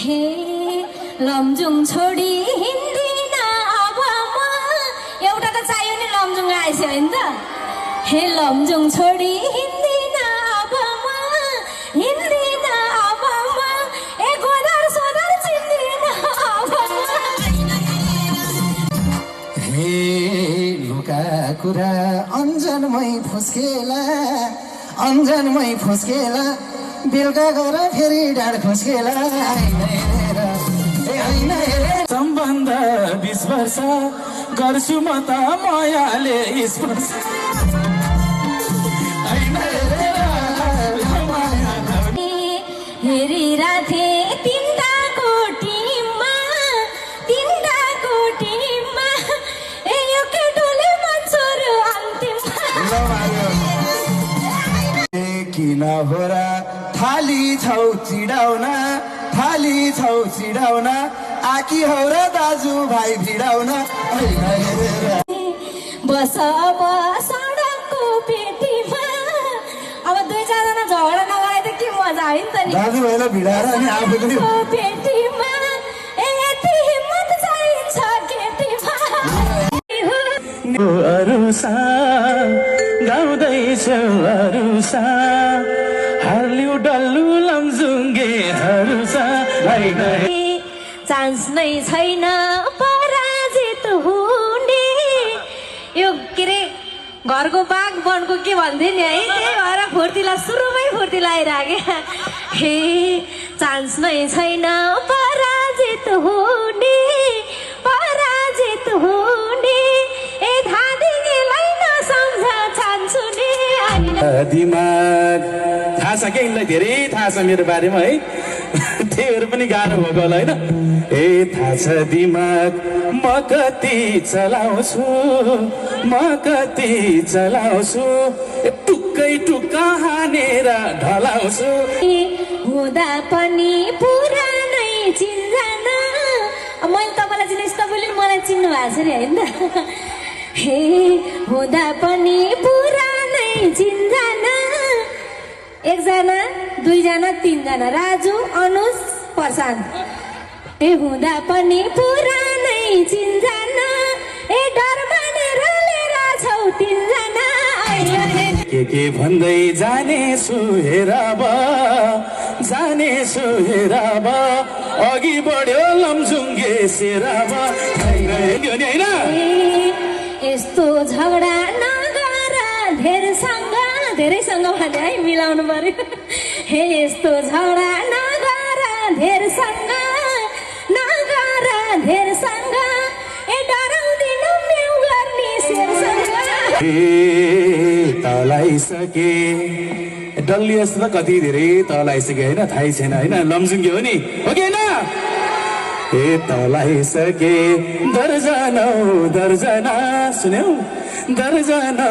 हे लमजुङ छोडी हिँड्दिन अब म एउटा त चाहियो नि लमजुङ आएछ होइन त हे लमजुङ छोडी हिँड्दिन अब म हिँड्दिन अब म ए गोदर सोदर चिन्दिन अब हे लुका कुरा अन्जनमै फुस्केला बेलुका गएर फेरि डाँड खुस्केला सम्बन्ध 20 वर्ष गर्छु म त मायाले स्पर्श हेरिराथे तिनटाको टिममा ए यो केटोले मन्सुर अन्तिममा किन हो र थाली छौ चिडाउन आकी हो र दाजु भाइ भिडाउन बस अब सडकको पेटीमा अब दुई चारजना झगडा नगराए त के मजा आयो नि त नि दाजु भाइलाई भिडाएर अनि आफू पनि पेटीमा ए यति हिम्मत चाहिन्छ केटीमा अरुसा गाउँदैछु अरुसा हर्लिउ डल्लु लमजुङ्गे हरुसा चान्स नै छैन पराजित हुने यो के रे घरको बाघ वनको के भन्थे नि है त्यही भएर सुरुमै फुर्ती लगाइराखे हे चान्स नै छैन पराजित हुने ए धादिङेलाई नसम्झ छान्छु नि दिमाग थाहा छ क्या यिनलाई धेरै थाहा छ मेरो बारेमा है त्योहरू पनि गाह्रो भएको होला होइन ए थाहा छ दिमाग म कति चलाउँछु टुक्का हानेर ढलाउँछु हुँदा पनि पुरानै चिन्जान मैले तपाईँलाई चिनेँ तपाईँले मलाई चिन्नु भएको छ नि होइन त हे हुँदा पनि पुरानै चिन्जान एकजना दुईजना तीनजना राजु अनुज प्रशान्त ए हुँदा पनि पुरानै चिन्जान ए डर मानेर लिएर छौ तीनजना के भन्दै जानेछु हेर अघि बढ्यो लमजुङ्गे सेराब होइन यस्तो झगडा नगर धेरैसँग भने है मिलाउनु पर्यो हे यस्तो झगडा नगर धेरसँग ए डराउँदिनु म्याउ गर्ने शेरसँग तलाइसके डल्ली जस्तो त कति धेरै तलाइसके होइन थाहै छैन होइन लमजुङ्गे हो नि हो कि होइन ए तलाइसके दर्जना सुन्यौ दर्जना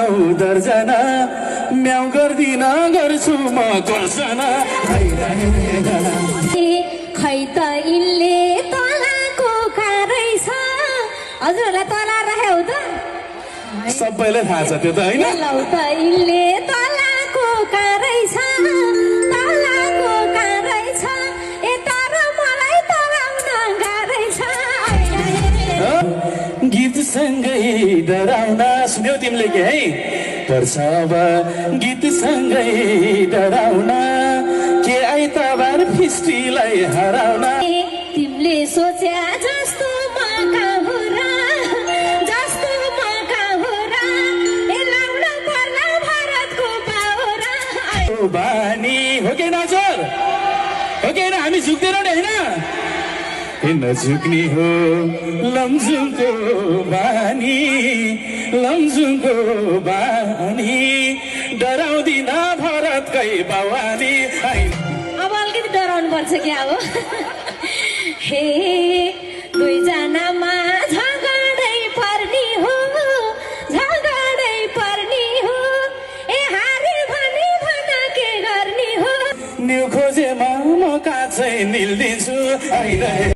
म्याउ गर्दिन गर्छु म गर्जना खै त यिनले तलाको कारै छ हजुरहरूलाई तला राखे हो त सबैलाई थाहा छ त्यो त होइन लौ त यिनले तलाको कारै छ ए तर मलाई तलाउन गाह्रै छ गीतसँगै डराउना सुन्यौ तिमीले के है पर्छ अब गीतसँगै डराउना के आइतबार फिस्टीलाई हराउना तिमीले सोच्या जस्तो मका हो र ए लाउन पर्ला भारतको पाउरा बानी हो कि नजर हो कि हामी झुक्दैनौँ नि होइन नझुक्ने हो लमजुङको बानी डराउँदिन भरतकै बावानी अब अलिकति डराउनु पर्छ क्या अब हे दुईजनामा